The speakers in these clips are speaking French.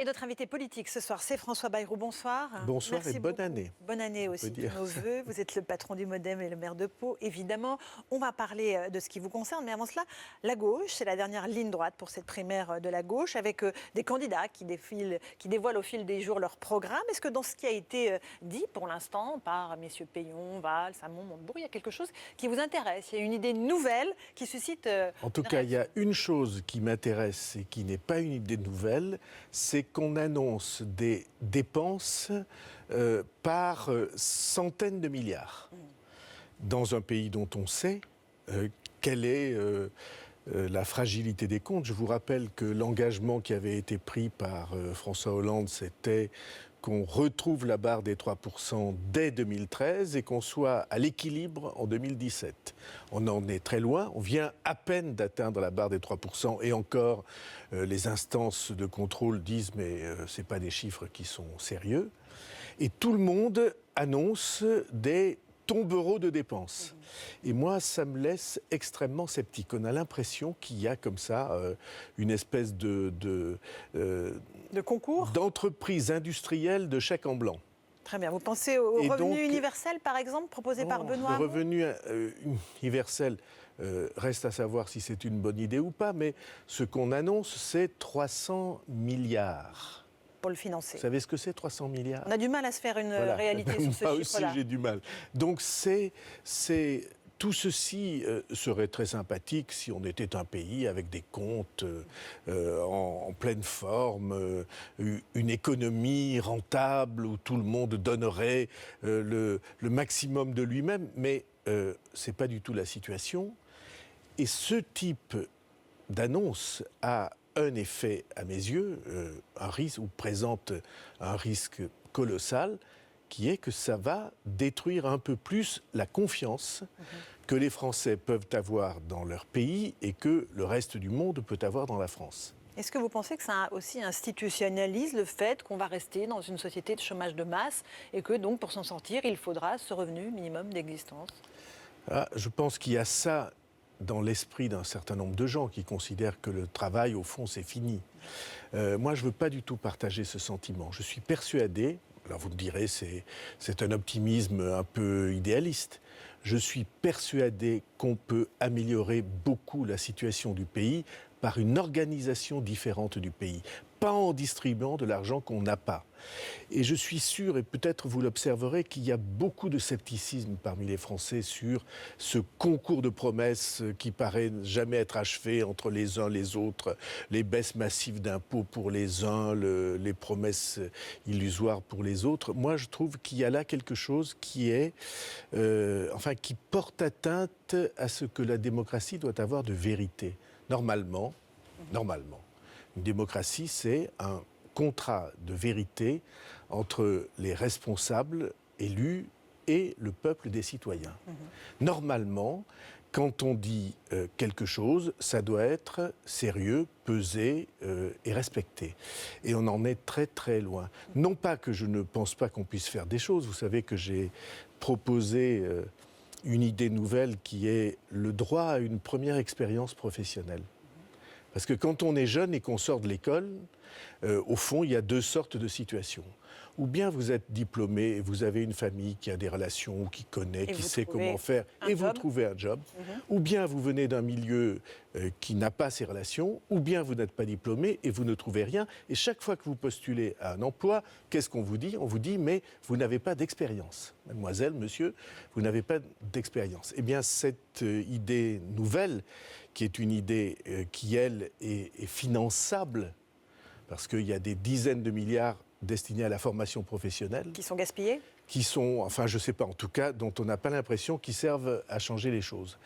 Et notre invité politique ce soir, c'est François Bayrou. Bonsoir. Bonsoir. Merci et bonne beaucoup. année. Bonne année aussi, tous nos voeux. Vous êtes le patron du MoDem et le maire de Pau, évidemment. On va parler de ce qui vous concerne, mais avant cela, la gauche, c'est la dernière ligne droite pour cette primaire de la gauche, avec des candidats qui dévoilent au fil des jours leur programme. Est-ce que dans ce qui a été dit pour l'instant par messieurs Peillon, Valls, Hamon, Montebourg, il y a quelque chose qui vous intéresse? Il y a une idée nouvelle qui suscite... En tout cas, il y a une chose qui m'intéresse et qui n'est pas une idée nouvelle, c'est qu'on annonce des dépenses par centaines de milliards dans un pays dont on sait quelle est la fragilité des comptes. Je vous rappelle que l'engagement qui avait été pris par François Hollande, c'était qu'on retrouve la barre des 3% dès 2013 et qu'on soit à l'équilibre en 2017. On en est très loin, on vient à peine d'atteindre la barre des 3% et encore les instances de contrôle disent mais ce n'est pas des chiffres qui sont sérieux. Et tout le monde annonce des tombereaux de dépenses. Et moi, ça me laisse extrêmement sceptique. On a l'impression qu'il y a comme ça une espèce de concours d'entreprise industrielle de chèque en blanc. Très bien. Vous pensez au revenu universel, par exemple, proposé par Benoît Hamon ? Le revenu universel reste à savoir si c'est une bonne idée ou pas, mais ce qu'on annonce, c'est 300 milliards. Pour le financer. Vous savez ce que c'est, 300 milliards? On a du mal à se faire une réalité sur ce chiffre-là. Moi aussi, j'ai du mal. Donc, tout ceci serait très sympathique si on était un pays avec des comptes en pleine forme, une économie rentable où tout le monde donnerait le maximum de lui-même. Mais ce n'est pas du tout la situation. Et ce type d'annonce a un effet, à mes yeux, un risque, ou présente un risque colossal, qui est que ça va détruire un peu plus la confiance que les Français peuvent avoir dans leur pays et que le reste du monde peut avoir dans la France. Est-ce que vous pensez que ça aussi institutionnalise le fait qu'on va rester dans une société de chômage de masse et que donc pour s'en sortir, il faudra ce revenu minimum d'existence? Je pense qu'il y a ça dans l'esprit d'un certain nombre de gens qui considèrent que le travail, au fond, c'est fini. Moi, je ne veux pas du tout partager ce sentiment. Je suis persuadé, alors vous me direz, c'est un optimisme un peu idéaliste, je suis persuadé qu'on peut améliorer beaucoup la situation du pays par une organisation différente du pays, pas en distribuant de l'argent qu'on n'a pas. Et je suis sûr, et peut-être vous l'observerez, qu'il y a beaucoup de scepticisme parmi les Français sur ce concours de promesses qui paraît jamais être achevé entre les uns et les autres, les baisses massives d'impôts pour les uns, les promesses illusoires pour les autres. Moi, je trouve qu'il y a là quelque chose qui est, qui porte atteinte à ce que la démocratie doit avoir de vérité. Normalement, une démocratie, c'est un contrat de vérité entre les responsables élus et le peuple des citoyens. Normalement, quand on dit quelque chose, ça doit être sérieux, pesé et respecté. Et on en est très très loin. Non pas que je ne pense pas qu'on puisse faire des choses. Vous savez que j'ai proposé une idée nouvelle qui est le droit à une première expérience professionnelle. Parce que quand on est jeune et qu'on sort de l'école, au fond, il y a deux sortes de situations. Ou bien vous êtes diplômé et vous avez une famille qui a des relations, ou qui connaît, qui sait comment faire, et vous trouvez un job. Ou bien vous venez d'un milieu qui n'a pas ces relations, ou bien vous n'êtes pas diplômé et vous ne trouvez rien. Et chaque fois que vous postulez à un emploi, qu'est-ce qu'on vous dit? On vous dit, mais vous n'avez pas d'expérience. Mademoiselle, monsieur, vous n'avez pas d'expérience. Eh bien, cette idée nouvelle, qui est une idée qui, elle, est finançable, parce qu'il y a des dizaines de milliards destinés à la formation professionnelle. Qui sont gaspillés ? Qui sont, je ne sais pas, en tout cas, dont on n'a pas l'impression qu'ils servent à changer les choses.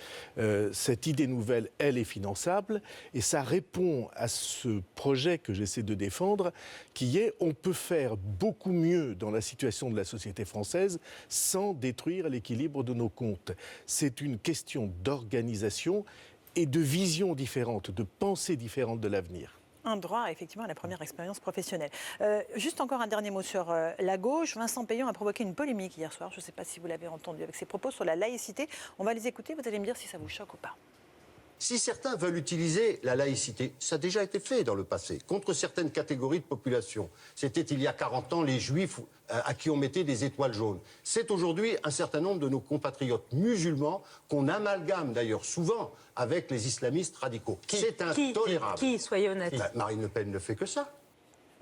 Cette idée nouvelle, elle est finançable, et ça répond à ce projet que j'essaie de défendre, qui est, on peut faire beaucoup mieux dans la situation de la société française sans détruire l'équilibre de nos comptes. C'est une question d'organisation et de vision différente, de pensée différente de l'avenir. Un droit, effectivement, à la première expérience professionnelle. Juste encore un dernier mot sur la gauche. Vincent Peillon a provoqué une polémique hier soir, je ne sais pas si vous l'avez entendu, avec ses propos sur la laïcité. On va les écouter, vous allez me dire si ça vous choque ou pas. Si certains veulent utiliser la laïcité, ça a déjà été fait dans le passé, contre certaines catégories de population. C'était il y a 40 ans les Juifs à qui on mettait des étoiles jaunes. C'est aujourd'hui un certain nombre de nos compatriotes musulmans qu'on amalgame d'ailleurs souvent avec les islamistes radicaux. C'est intolérable. Qui, soyez honnête. Marine Le Pen ne fait que ça.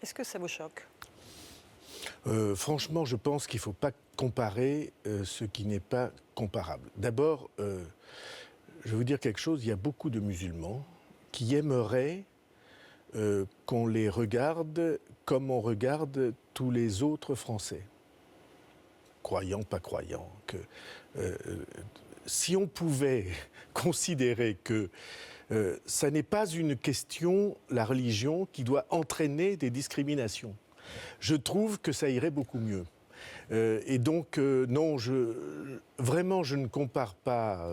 Est-ce que ça vous choque ? Franchement, je pense qu'il ne faut pas comparer ce qui n'est pas comparable. D'abord, je vais vous dire quelque chose, il y a beaucoup de musulmans qui aimeraient qu'on les regarde comme on regarde tous les autres Français, croyants, pas croyants. Si on pouvait considérer que ça n'est pas une question, la religion, qui doit entraîner des discriminations, je trouve que ça irait beaucoup mieux. Et donc, non, vraiment, je ne compare pas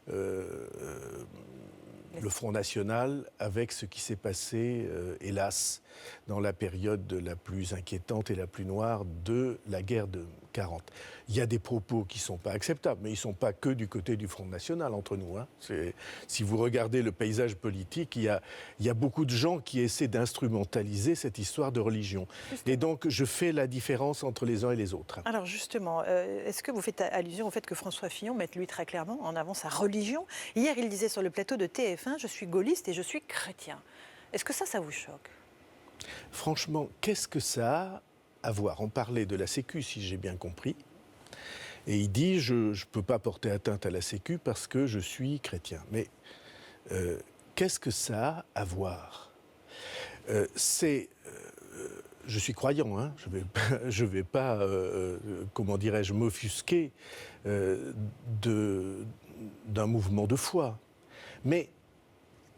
le Front National avec ce qui s'est passé, hélas, dans la période la plus inquiétante et la plus noire de la guerre de 40. Il y a des propos qui ne sont pas acceptables, mais ils ne sont pas que du côté du Front National, entre nous. Hein. Si vous regardez le paysage politique, il y a beaucoup de gens qui essaient d'instrumentaliser cette histoire de religion. Justement. Et donc, je fais la différence entre les uns et les autres. Alors justement, est-ce que vous faites allusion au fait que François Fillon mette lui très clairement en avant sa religion ? Hier, il disait sur le plateau de TF1 « Je suis gaulliste et je suis chrétien ». Est-ce que ça vous choque ? Franchement, qu'est-ce que ça a à voir ? On parlait de la Sécu, si j'ai bien compris. Et il dit, je ne peux pas porter atteinte à la Sécu parce que je suis chrétien. Mais qu'est-ce que ça a à voir ? Je suis croyant, hein, je vais pas comment dirais-je, m'offusquer d'un mouvement de foi. Mais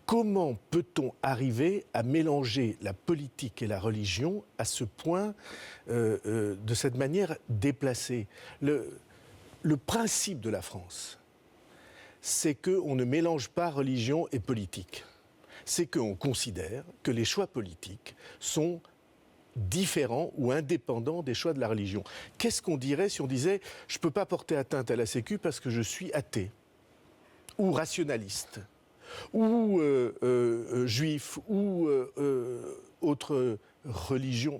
comment peut-on arriver à mélanger la politique et la religion à ce point, de cette manière déplacée ? Le principe de la France, c'est qu'on ne mélange pas religion et politique. C'est qu'on considère que les choix politiques sont différents ou indépendants des choix de la religion. Qu'est-ce qu'on dirait si on disait « je ne peux pas porter atteinte à la Sécu parce que je suis athée » ou rationaliste ou juif ou autre religion.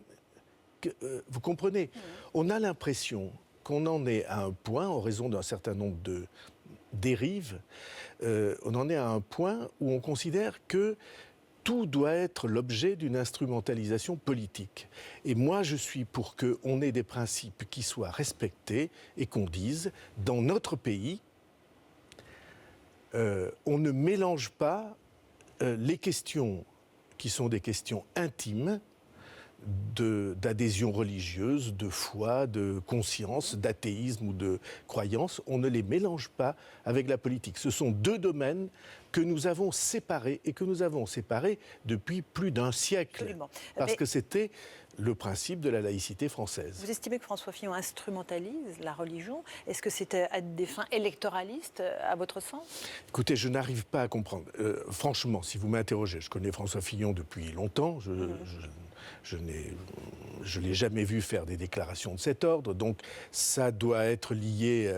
Vous comprenez ? On a l'impression qu'on en est à un point, en raison d'un certain nombre de dérives, on en est à un point où on considère que tout doit être l'objet d'une instrumentalisation politique. Et moi, je suis pour qu'on ait des principes qui soient respectés et qu'on dise, dans notre pays, on ne mélange pas les questions qui sont des questions intimes d'adhésion religieuse, de foi, de conscience, d'athéisme ou de croyance. On ne les mélange pas avec la politique. Ce sont deux domaines que nous avons séparés et que nous avons séparés depuis plus d'un siècle. Absolument. Parce que c'était le principe de la laïcité française. Vous estimez que François Fillon instrumentalise la religion ? Est-ce que c'est à des fins électoralistes, à votre sens ? Écoutez, je n'arrive pas à comprendre. Franchement, si vous m'interrogez, je connais François Fillon depuis longtemps. Je ne l'ai jamais vu faire des déclarations de cet ordre, donc ça doit être lié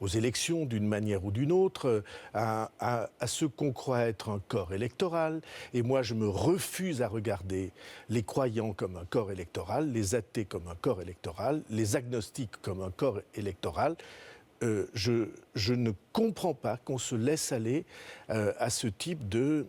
aux élections d'une manière ou d'une autre, à ce qu'on croit être un corps électoral. Et moi, je me refuse à regarder les croyants comme un corps électoral, les athées comme un corps électoral, les agnostiques comme un corps électoral. Je ne comprends pas qu'on se laisse aller à ce type de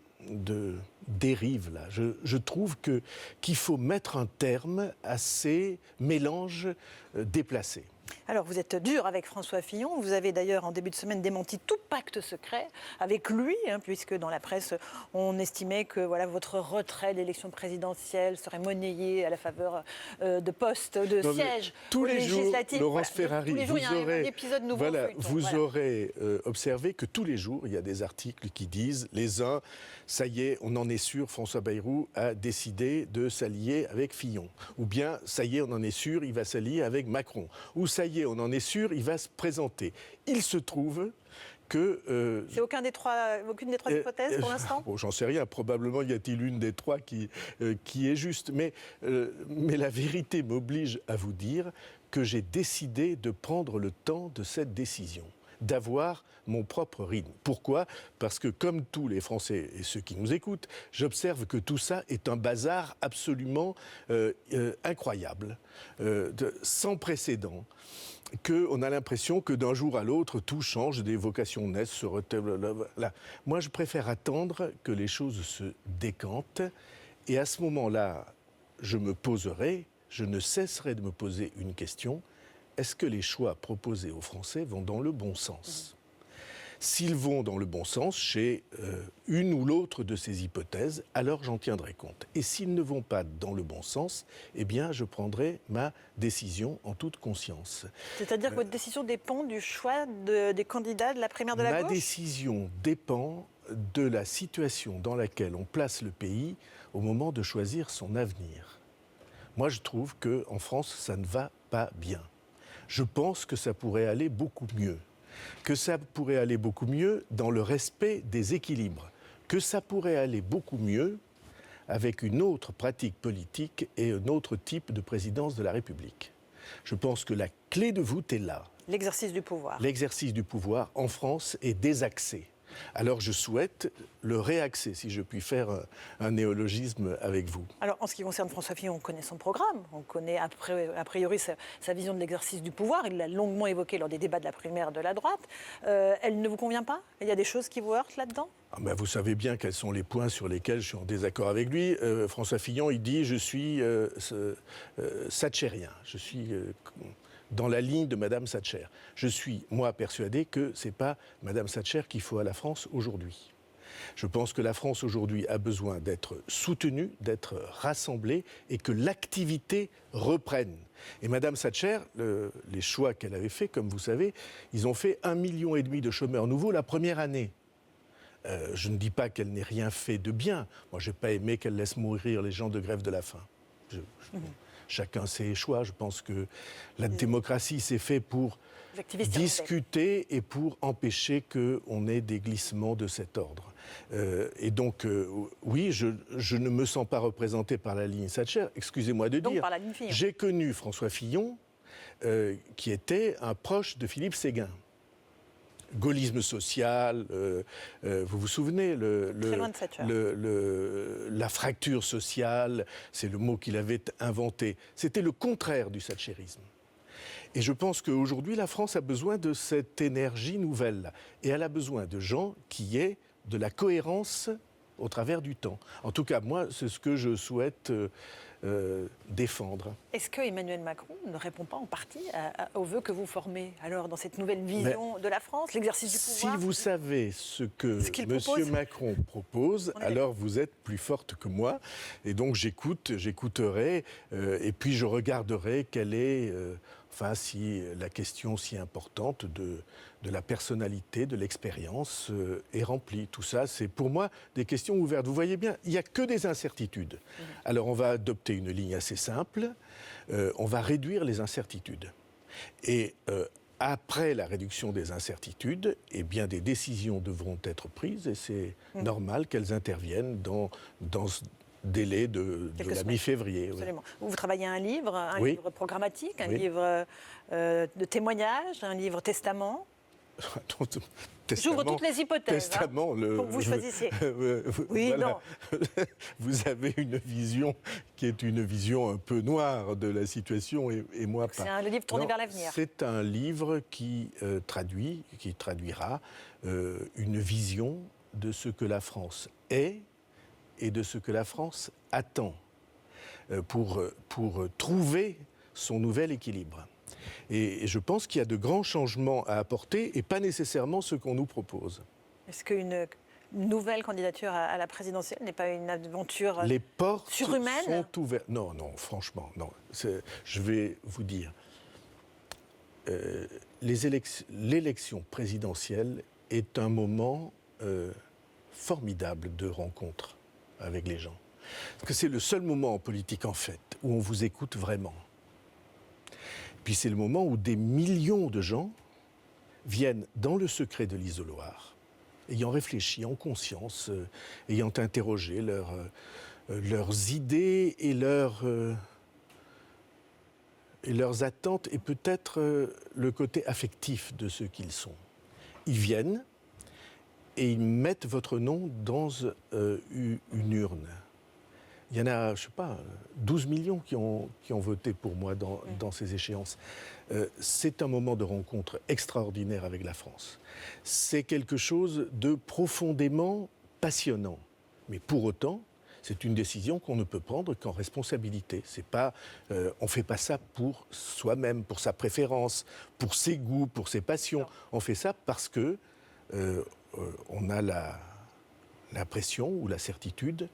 dérive là. Je trouve qu'il faut mettre un terme à ces mélanges déplacés. Alors, vous êtes dur avec François Fillon. Vous avez d'ailleurs, en début de semaine, démenti tout pacte secret avec lui, puisque dans la presse, on estimait que votre retrait de l'élection présidentielle serait monnayé à la faveur de postes, de sièges tous les jours, Laurence Voilà, Ferrari, tous les jours, il y a un épisode nouveau. Vous aurez observé que tous les jours, il y a des articles qui disent, les uns, ça y est, on en est sûr, François Bayrou a décidé de s'allier avec Fillon. Ou bien, ça y est, on en est sûr, il va s'allier avec Macron. Ou ça y est, on en est sûr, il va se présenter. Il se trouve que... C'est aucune des trois hypothèses pour l'instant ? Bon, j'en sais rien. Probablement y a-t-il une des trois qui est juste. Mais la vérité m'oblige à vous dire que j'ai décidé de prendre le temps de cette décision. d'avoir mon propre rythme. Pourquoi ? Parce que comme tous les Français et ceux qui nous écoutent, j'observe que tout ça est un bazar absolument incroyable, sans précédent, qu'on a l'impression que d'un jour à l'autre, tout change, des vocations naissent, se retèblent. Moi, je préfère attendre que les choses se décantent, et à ce moment-là, je ne cesserai de me poser une question: est-ce que les choix proposés aux Français vont dans le bon sens ? S'ils vont dans le bon sens chez une ou l'autre de ces hypothèses, alors j'en tiendrai compte. Et s'ils ne vont pas dans le bon sens, eh bien, je prendrai ma décision en toute conscience. C'est-à-dire que votre décision dépend du choix des candidats de la primaire de la gauche ? Ma décision dépend de la situation dans laquelle on place le pays au moment de choisir son avenir. Moi, je trouve qu'en France, ça ne va pas bien. Je pense que ça pourrait aller beaucoup mieux. Que ça pourrait aller beaucoup mieux dans le respect des équilibres. Que ça pourrait aller beaucoup mieux avec une autre pratique politique et un autre type de présidence de la République. Je pense que la clé de voûte est là. L'exercice du pouvoir. L'exercice du pouvoir en France est désaxé. Alors je souhaite le réaxer, si je puis faire un néologisme avec vous. Alors en ce qui concerne François Fillon, on connaît son programme, on connaît a priori sa vision de l'exercice du pouvoir, il l'a longuement évoqué lors des débats de la primaire de la droite. Elle ne vous convient pas ? Il y a des choses qui vous heurtent là-dedans ? Vous savez bien quels sont les points sur lesquels je suis en désaccord avec lui. François Fillon, il dit « je suis thatchérien, je suis dans la ligne de Madame Thatcher ». Je suis, moi, persuadé que ce n'est pas Madame Thatcher qu'il faut à la France aujourd'hui. Je pense que la France aujourd'hui a besoin d'être soutenue, d'être rassemblée et que l'activité reprenne. Et Madame Thatcher, les choix qu'elle avait faits, comme vous savez, ils ont fait 1,5 million de chômeurs nouveaux la première année. Je ne dis pas qu'elle n'ait rien fait de bien. Moi, je n'ai pas aimé qu'elle laisse mourir les gens de grève de la faim. Chacun ses choix. Je pense que la démocratie, c'est fait pour discuter et pour empêcher qu'on ait des glissements de cet ordre. Et donc, oui, je ne me sens pas représenté par la ligne Thatcher. Excusez-moi de dire, j'ai connu François Fillon, qui était un proche de Philippe Séguin. Gaullisme social, vous vous souvenez, la fracture sociale, c'est le mot qu'il avait inventé. C'était le contraire du thatchérisme. Et je pense qu'aujourd'hui, la France a besoin de cette énergie nouvelle. Et elle a besoin de gens qui aient de la cohérence au travers du temps. En tout cas, moi, c'est ce que je souhaite défendre. Est-ce que Emmanuel Macron ne répond pas en partie aux vœux que vous formez alors dans cette nouvelle vision de la France, l'exercice du pouvoir ? Si vous savez ce que M. Macron propose, alors vous êtes plus forte que moi. Et donc j'écouterai, et puis je regarderai quelle est, si la question si importante de la personnalité, de l'expérience est remplie. Tout ça, c'est pour moi des questions ouvertes. Vous voyez bien, il n'y a que des incertitudes. Alors on va adopter une ligne assez simple, on va réduire les incertitudes. Et après la réduction des incertitudes, eh bien des décisions devront être prises et c'est normal qu'elles interviennent dans ce délai de la mi-février. Absolument. Oui. Vous travaillez un livre programmatique, un livre de témoignages, un livre testament. J'ouvre toutes les hypothèses pour que vous choisissiez. Voilà. Vous avez une vision qui est une vision un peu noire de la situation et moi pas. C'est un livre tourné vers l'avenir. C'est un livre qui traduira une vision de ce que la France est et de ce que la France attend pour trouver son nouvel équilibre. Et je pense qu'il y a de grands changements à apporter et pas nécessairement ceux qu'on nous propose. Est-ce qu'une nouvelle candidature à la présidentielle n'est pas une aventure surhumaine ? Les portes sont ouvertes. Non, franchement, non. Je vais vous dire, l'élection présidentielle est un moment formidable de rencontre avec les gens. Parce que c'est le seul moment en politique, en fait, où on vous écoute vraiment. Puis c'est le moment où des millions de gens viennent dans le secret de l'isoloir, ayant réfléchi en conscience, ayant interrogé leurs idées et leurs attentes et peut-être le côté affectif de ceux qu'ils sont. ils viennent et ils mettent votre nom dans une urne. Il y en a, je ne sais pas, 12 millions qui ont voté pour moi dans ces échéances. C'est un moment de rencontre extraordinaire avec la France. C'est quelque chose de profondément passionnant. Mais pour autant, c'est une décision qu'on ne peut prendre qu'en responsabilité. C'est pas, on ne fait pas ça pour soi-même, pour sa préférence, pour ses goûts, pour ses passions. On fait ça parce que on a l'impression ou la certitude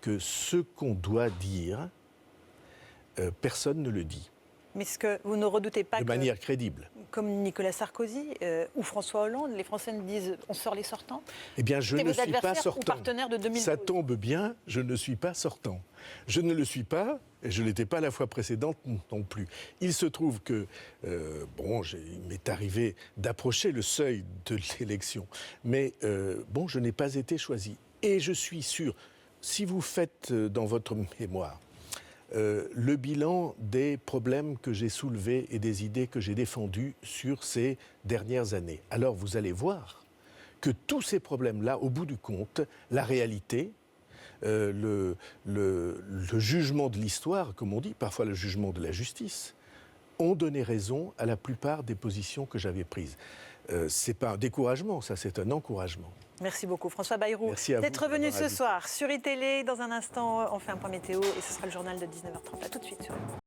que ce qu'on doit dire, personne ne le dit. Mais est-ce que vous ne redoutez pas de manière crédible. Comme Nicolas Sarkozy ou François Hollande, les Français nous disent on sort les sortants? Eh bien, je ne suis pas sortant. Ou partenaire de 2012. Ça tombe bien, je ne suis pas sortant. Je ne le suis pas, et je ne l'étais pas la fois précédente non plus. Il se trouve que, il m'est arrivé d'approcher le seuil de l'élection. Mais je n'ai pas été choisi. Et je suis sûr, si vous faites dans votre mémoire le bilan des problèmes que j'ai soulevés et des idées que j'ai défendues sur ces dernières années, alors vous allez voir que tous ces problèmes-là, au bout du compte, la réalité, le jugement de l'histoire, comme on dit, parfois le jugement de la justice, ont donné raison à la plupart des positions que j'avais prises. Ce n'est pas un découragement, ça, c'est un encouragement. Merci beaucoup François Bayrou d'être venu ce soir sur iTélé. Dans un instant, on fait un point météo et ce sera le journal de 19h30. À tout de suite.